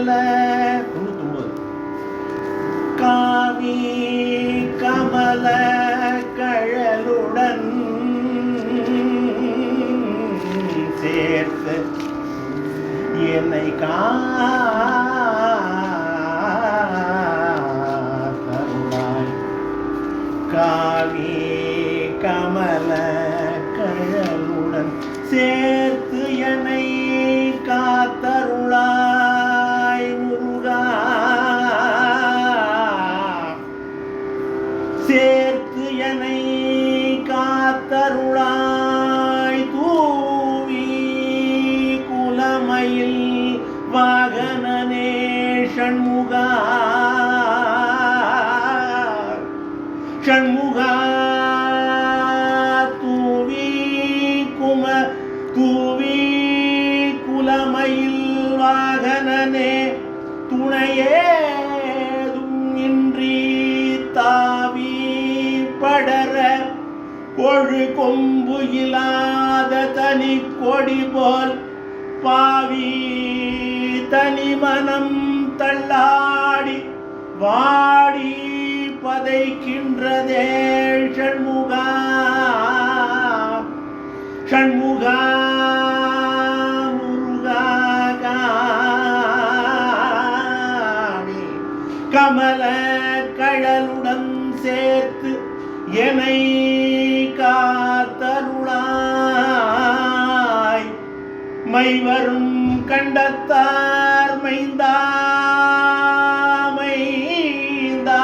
கமல 99 காவி கமல கழலுடன் சேர்த்து என்னை காத்தருளாய் காவி கமல கழலுடன் சேர்த்து என்னை காத்தருளாய் முருகா சேர்த்து என்னை காத்தருளாய் தூவி குலமயில் வாகனனே ஷண்முகா ஷண்முகா தூவி குலமயில் வாகனனே துணையேதும் இன்றி தாவி படர கொழு கொம்பு இல்லாத தனி கொடி போல் பாவி தனி மனம் தள்ளாடி வாடி பதைக்கின்றதே ஷண்முகா ஷண்முகா முருகா காவி கமல கழலுடன் சேர்த்து என்னை காத்தருளாய் மைவரும் கண்டத்தார் மைந்தா மைந்தா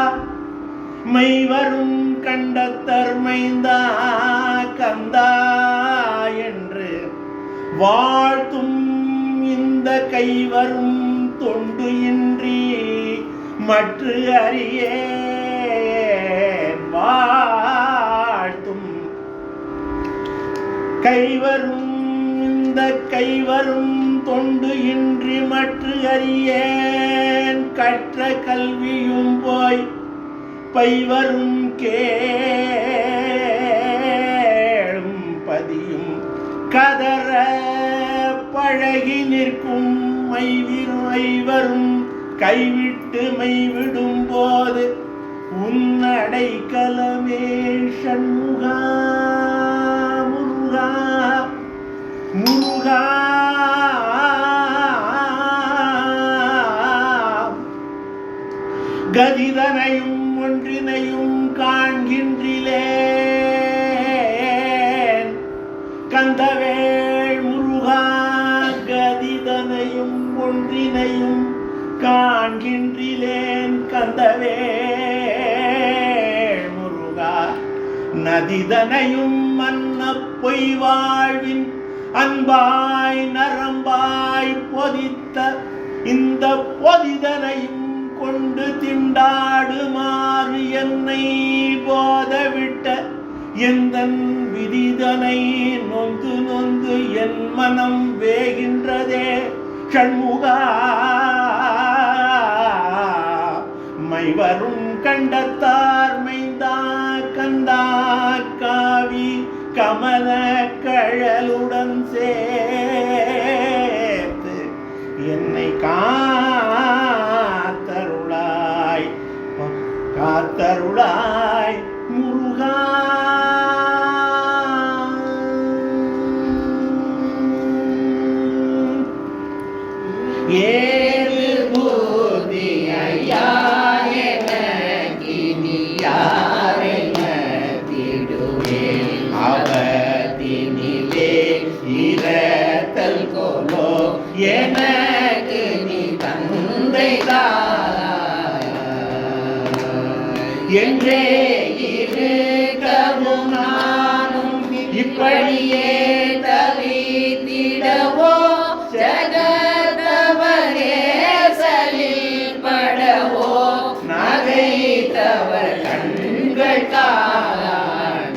மைவரும் கண்டத்தர் மைந்தா கந்தா என்று வாழ்த்தும் இந்த கைவரும் தொண்டு இன்றி மற்ற அறியேன் வாழ்த்தும் கைவரும் இந்த கைவரும் தொண்டு இன்றி மற்ற அறியேன் கற்ற கல்வியும் போய் பைவரும் கேளும் பதியும் கதற பழகி நிற்கும் ஐவரும் கைவிட்டு மைவிடும் போது உன்னடைக்கலமே ஷண்முகா முருகா முருகா கதிதனையும் ஒன்றினையும் காண்கின்றிலேன் கந்தவேள் முருகா கதிதனையும் ஒன்றினையும் காண்கின்றிலேன் கந்தவேள் முருகா நதிதனையும் மன்ன பொய் வாழ்வின் அன்பாய் நரம்பாய் பொதித்த இந்த பொதிதனையும் கொண்டு திண்டாடுமாறு என்னை போதவிட்ட எந்தன் விதிதனை நொந்து நொந்து என் மனம் வேகின்றதே ஷண்முகா மைவரும் கண்டத்தார் மைந்தா கந்தா காவி கமல கழலுடன் சேர்த்து என்னை காத்தருளாய் முருகா ஏது பூதி ஐயா எனக்கினியாரெனத்திடுவே அவதினிலே இரத்தல் கோலோ எனக்கு நீ தந்தை என்றே இருக்கவும் நானும் இப்படியே தவித்திடவோ ஜகதவரே சலில் படவோ நகைத்தவர் கண்கள் காண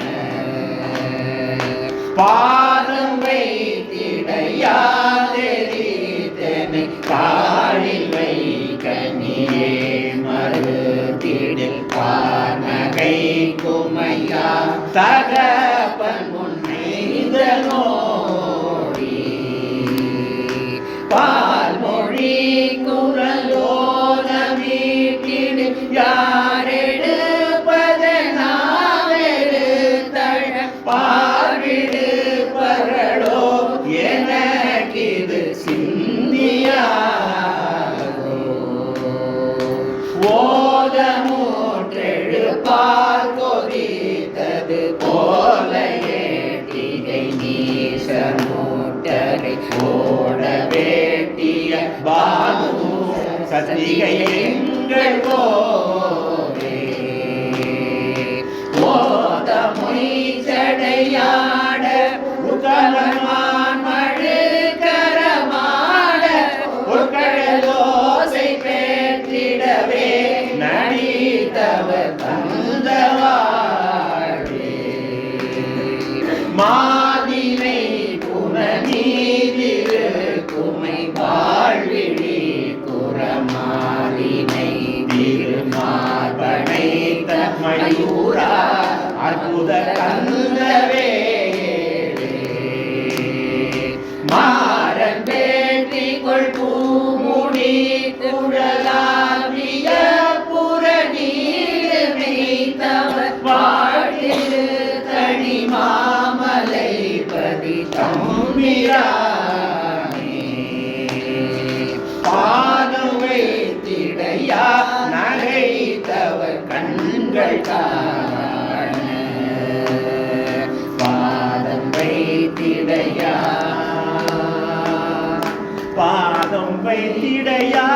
பாதம் வைத்திடையாதெறித்தனை காலில் வைக்க நீயே மறுத்திடில் பானகை குமையா தகப்பன் முன்னை இதனோடி பால் மொழி குரல் பார்விடு பரளோ எனக்கிது சிந்தியாரோ ஓதமூற்றெழுப்பால் கொதித்தது போல ஏட்டிகை நீசமூட்டரை ஓட வேட்டிய பானு சத்திகை எங்கள் கோவே ஓத மொய்ச்சடையாட உகலமான் மழுக்கரமாட உகழலோசை பேற்றிடவே நடித்தவர் தந்தவாழே மாதினை புனநீதிரு குமை வாழ்விழி குரமாலினை திருமார்பனை மயூரா அற்புத கந்தவே மாறன் பேட்டி கொள் பூமுடி குழலாவிய புற நீர் மெய்த்தவர் பாடிரு தனி மாமலை பதி தம்பிரானே பானுவை திடையா நகைத்தவர் கண்கள் காண பாதம் வைத்திடையா பாதம் வைத்திடையா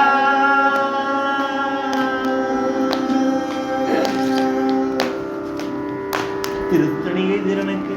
திருத்தணிகை திறனுக்கு